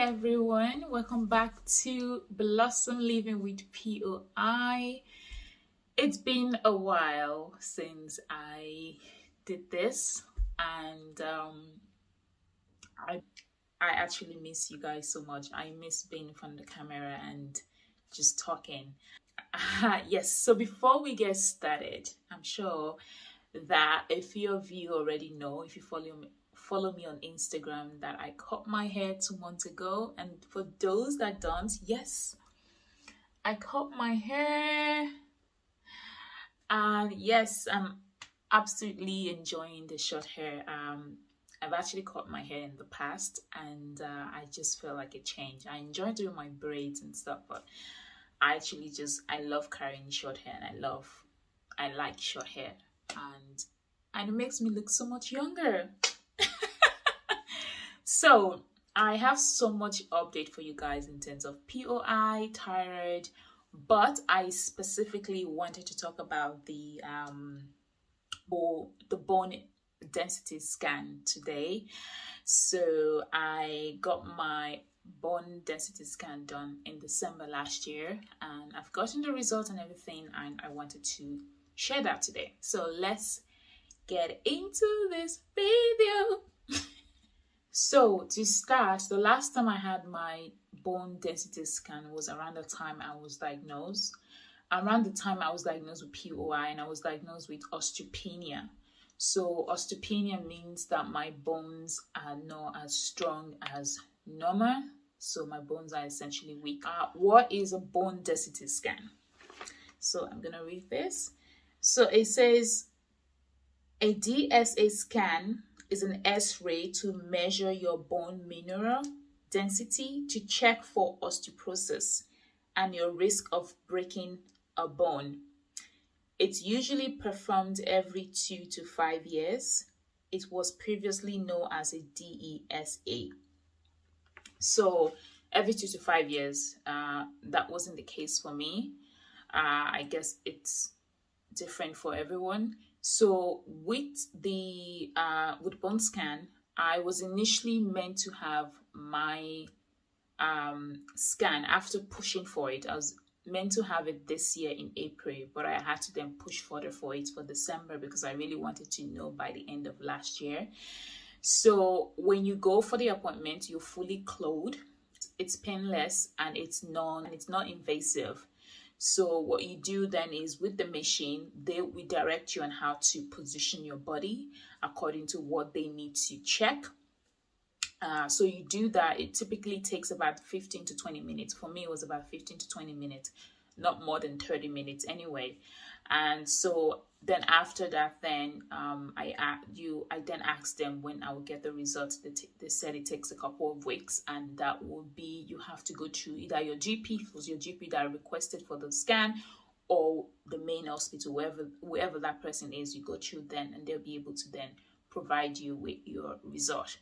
everyone, welcome back to Blossom Living with POI. It's been a while since I did this, and I actually miss you guys so much. I miss being in front of the camera and just talking. Yes, so before we get started, I'm sure that a few of you already know, if you follow me on Instagram, that I cut my hair 2 months ago. And for those that don't, yes, I cut my hair, and yes, I'm absolutely enjoying the short hair. I've actually cut my hair in the past, and I just feel like a change. I enjoy doing my braids and stuff, but I love carrying short hair, and I like short hair, and it makes me look so much younger. So I have so much update for you guys in terms of POI, thyroid, but I specifically wanted to talk about the bone density scan today. So I got my bone density scan done in December last year, and I've gotten the result and everything, and I wanted to share that today. So let's get into this video. So to start, the last time I had my bone density scan was around the time I was diagnosed. Around the time I was diagnosed with POI, and I was diagnosed with osteopenia. So osteopenia means that my bones are not as strong as normal. So my bones are essentially weak. What is a bone density scan? So I'm going to read this. So it says a DSA scan is an X-ray to measure your bone mineral density to check for osteoporosis and your risk of breaking a bone. It's usually performed every 2 to 5 years. It was previously known as a DESA. So every 2 to 5 years, that wasn't the case for me. I guess it's different for everyone. So with the bone scan, I was initially meant to have my scan after pushing for it. I was meant to have it this year in April, but I had to then push further for it for December because I really wanted to know by the end of last year. So when you go for the appointment, you're fully clothed, it's painless, and it's non-invasive. So what you do then is, with the machine, we direct you on how to position your body according to what they need to check. So you do that. It typically takes about 15 to 20 minutes. For me, it was about 15 to 20 minutes, not more than 30 minutes anyway. And so then after that, then I then asked them when I will get the results. They said it takes a couple of weeks, and that will be, you have to go through either your GP, if it was your GP that requested for the scan, or the main hospital, wherever that person is, you go through then, and they'll be able to then provide you with your result.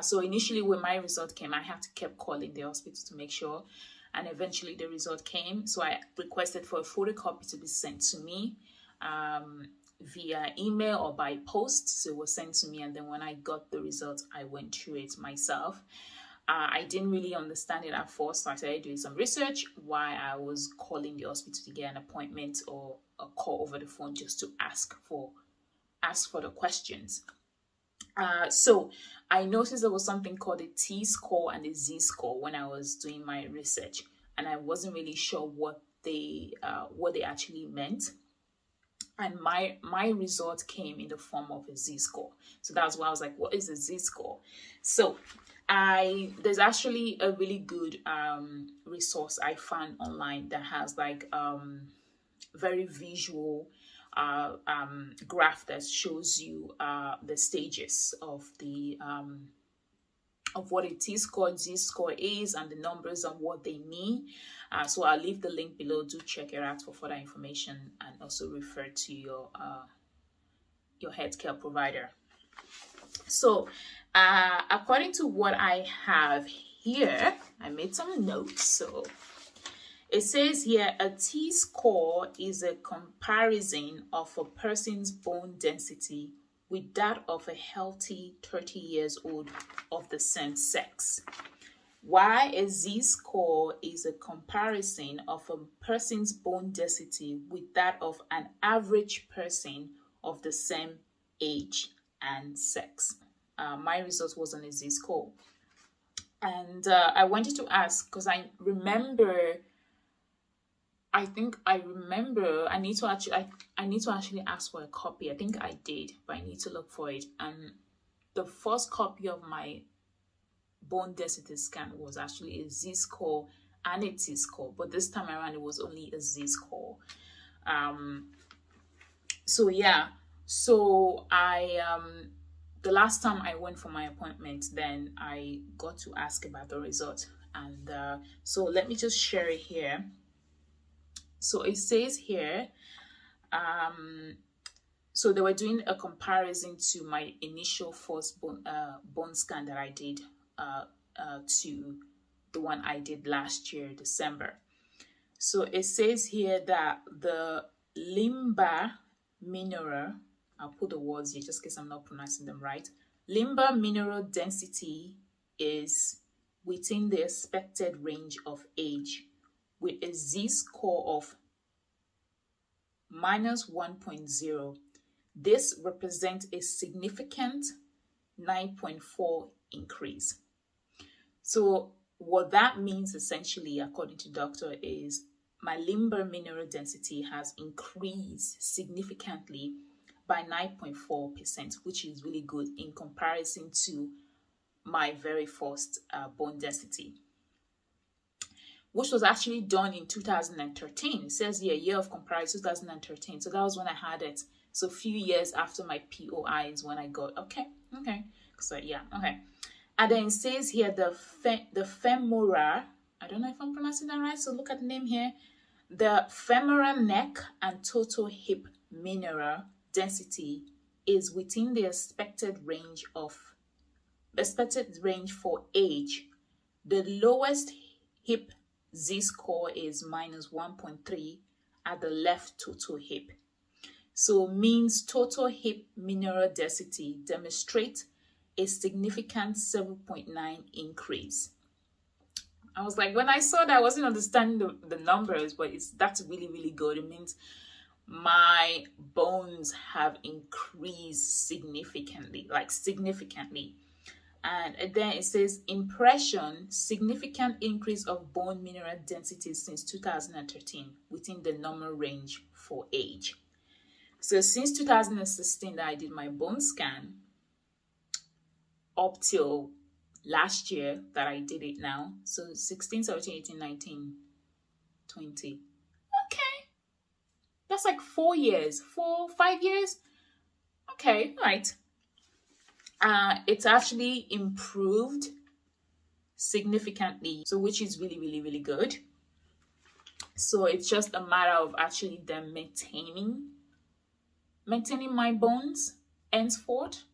So initially when my result came, I had to keep calling the hospital to make sure, and eventually the result came. So I requested for a photocopy to be sent to me via email or by post. So it was sent to me, and then when I got the result, I went through it myself. I didn't really understand it at first, so I started doing some research while I was calling the hospital to get an appointment or a call over the phone just to ask for the questions. So I noticed there was something called a T-score and a Z-score when I was doing my research, and I wasn't really sure what they actually meant. And my result came in the form of a Z-score. So that's why I was like, what is a Z-score? So there's actually a really good resource I found online that has like very visual graph that shows you the stages of the of what a T-score, Z-score is, and the numbers and what they mean. So I'll leave the link below. Do check it out for further information, and also refer to your healthcare provider. So according to what I have here, I made some notes. So it says here, a T-score is a comparison of a person's bone density with that of a healthy 30 years old of the same sex. Why a z-score is a comparison of a person's bone density with that of an average person of the same age and sex. My result was on a z-score. And I wanted to ask because I need to actually ask for a copy. I think I did, but I need to look for it. And the first copy of my bone density scan was actually a z-score and a t-score, but this time around it was only a z-score. So yeah, so I the last time I went for my appointment, then I got to ask about the result. And so let me just share it here. So it says here, so they were doing a comparison to my initial first bone scan that I did to the one I did last year, December. So it says here that the limber mineral, I'll put the words here just in case I'm not pronouncing them right. Limber mineral density is within the expected range of age with a z-score of minus 1.0. This represents a significant 9.4 increase. So what that means essentially, according to doctor, is my limber mineral density has increased significantly by 9.4%, which is really good in comparison to my very first bone density, which was actually done in 2013. It says here, year of comparison, 2013. So that was when I had it. So a few years after my POI is when I got, okay. So yeah, okay. And then it says here the femoral, I don't know if I'm pronouncing that right, so look at the name here. The femoral neck and total hip mineral density is within the expected range for age. The lowest hip z-score is minus 1.3 at the left total hip. So means total hip mineral density demonstrates a significant 7.9 increase. I was like, when I saw that, I wasn't understanding the numbers, but that's really, really good. It means my bones have increased significantly. And then it says impression, significant increase of bone mineral density since 2013 within the normal range for age. So since 2016 that I did my bone scan, up till last year that I did it now. So 16, 17, 18, 19, 20. Okay. That's like 5 years. Okay, right. It's actually improved significantly, so which is really, really, really good. So it's just a matter of actually them maintaining my bones henceforth.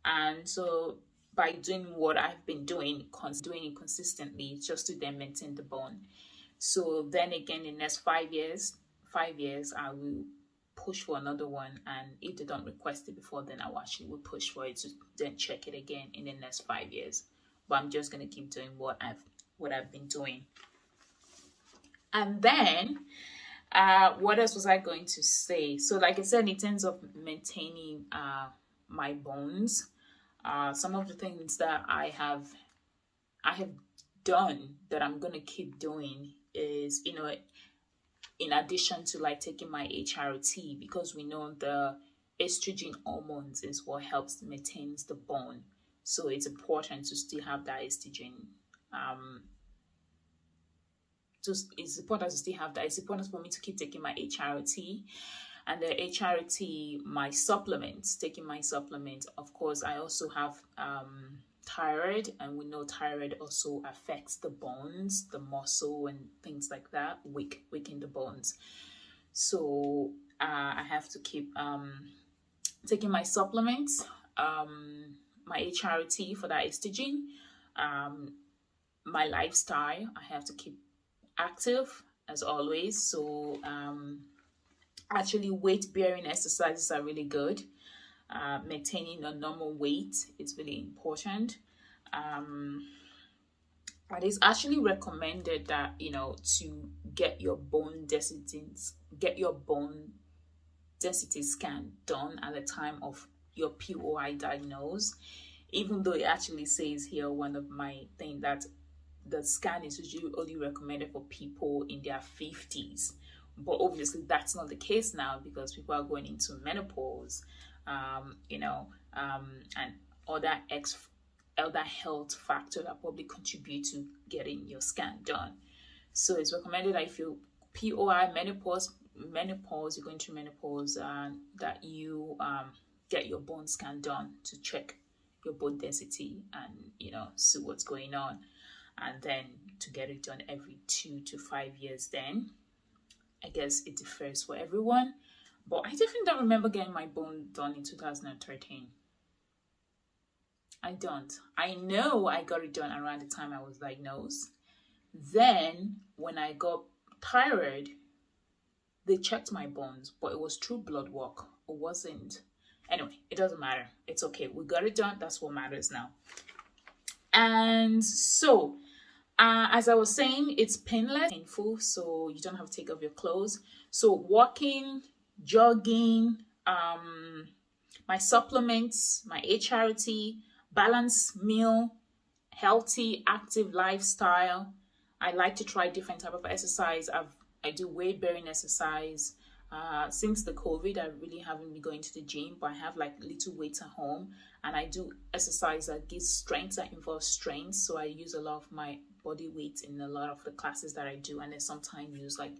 And so by doing what I've been doing it consistently, just to then maintain the bone. So then again, in the next 5 years, I will push for another one, and if they don't request it before, then I will actually push for it to then check it again in the next 5 years. But I'm just going to keep doing what I've been doing. And then what else was I going to say? So like I said, in terms of maintaining my bones, some of the things that I have done that I'm going to keep doing is, in addition to like taking my HRT, because we know the estrogen hormones is what helps maintain the bone. So it's important to still have that estrogen. It's important for me to keep taking my HRT. And the HRT, my supplements, taking my supplements. Of course, I also have thyroid, and we know thyroid also affects the bones, the muscle, and things like that, weaken the bones. So I have to keep taking my supplements, my HRT for that estrogen, my lifestyle. I have to keep active as always. So actually, weight-bearing exercises are really good. Maintaining a normal weight is really important. And it's actually recommended that, to get your bone density scan done at the time of your POI diagnosis, even though it actually says here, one of my thing, that the scan is usually only recommended for people in their 50s. But obviously that's not the case now, because people are going into menopause, and other health factors that probably contribute to getting your scan done. So it's recommended that if you POI, menopause, you're going through menopause, that you get your bone scan done to check your bone density and see what's going on, and then to get it done every 2 to 5 years. Then I guess it differs for everyone, but I definitely don't remember getting my bone done in 2013. I don't. I know I got it done around the time I was diagnosed. Then when I got thyroid, they checked my bones, but it was through blood work. It wasn't. Anyway, it doesn't matter. It's okay. We got it done. That's what matters now. And so, as I was saying, it's painful, so you don't have to take off your clothes. So walking, jogging, my supplements, my HRT, balanced meal, healthy, active lifestyle. I like to try different type of exercise. I do weight bearing exercise. Since the COVID, I really haven't been going to the gym, but I have like little weights at home, and I do exercise that gives strength, that involves strength. So I use a lot of my body weight in a lot of the classes that I do, and then sometimes use like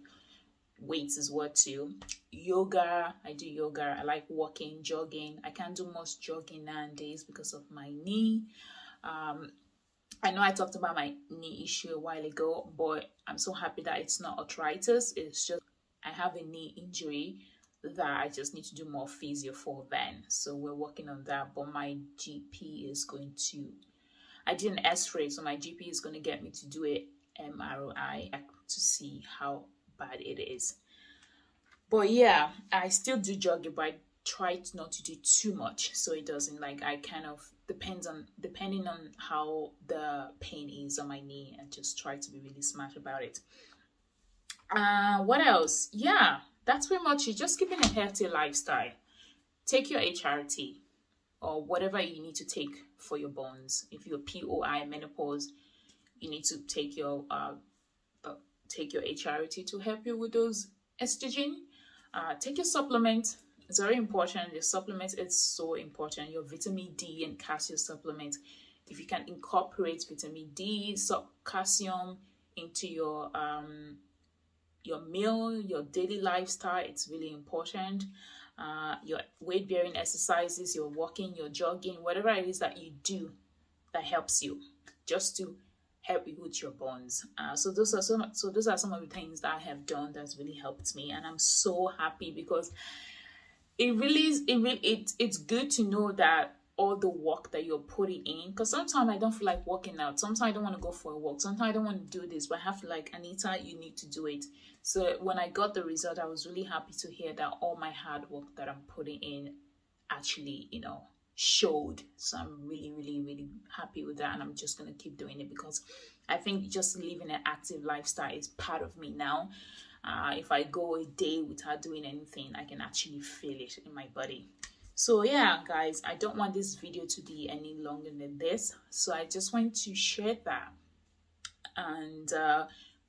weights as well too. Yoga, I do yoga. I like walking, jogging. I can't do much jogging nowadays because of my knee. I know I talked about my knee issue a while ago, but I'm so happy that it's not arthritis. It's just I have a knee injury that I just need to do more physio for then. So we're working on that. But my GP is going to, I did an x-ray, so my GP is going to get me to do a MRI to see how bad it is. But yeah, I still do jogging, but I try not to do too much, so it doesn't, like, I kind of depending on how the pain is on my knee, and just try to be really smart about it. What else? Yeah, that's pretty much it. Just keeping a healthy lifestyle. Take your HRT or whatever you need to take for your bones. If you're POI, menopause, you need to take your HRT to help you with those estrogen. Take your supplement. It's very important. Your supplement is so important. Your vitamin D and calcium supplement. If you can incorporate vitamin D, calcium into your meal, your daily lifestyle, it's really important. Your weight bearing exercises, your walking, your jogging, whatever it is that you do that helps you, just to help you with your bones. So those are some of the things that I have done that's really helped me, and I'm so happy, because it's good to know that all the work that you're putting in, because sometimes I don't feel like working out, sometimes I don't want to go for a walk, sometimes I don't want to do this, but I have to, like, Anita, you need to do it. So when I got the result, I was really happy to hear that all my hard work that I'm putting in actually, showed. So I'm really, really, really happy with that, and I'm just going to keep doing it, because I think just living an active lifestyle is part of me now. If I go a day without doing anything, I can actually feel it in my body. So yeah, guys, I don't want this video to be any longer than this, so I just want to share that. And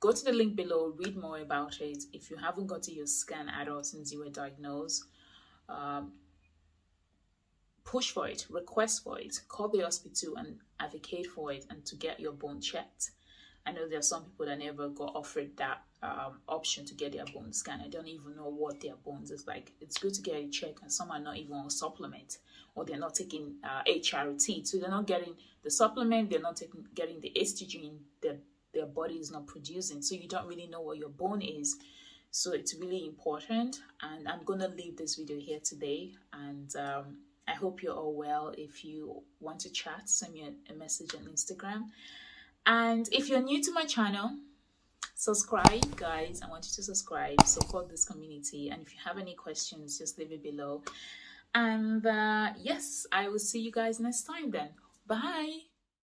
go to the link below, read more about it. If you haven't gotten your scan at all since you were diagnosed, push for it, request for it, call the hospital and advocate for it, and to get your bone checked. I know there are some people that never got offered that option to get their bone scan. I don't even know what their bones is like. It's good to get a check, and some are not even on supplement, or they're not taking HRT, so they're not getting the supplement, they're not getting the estrogen that their body is not producing, so you don't really know what your bone is. So it's really important, and I'm gonna leave this video here today, and I hope you're all well. If you want to chat, send me a message on Instagram. And if you're new to my channel, subscribe, guys. I want you to subscribe, support this community. And if you have any questions, just leave it below. And yes, I will see you guys next time then. Bye.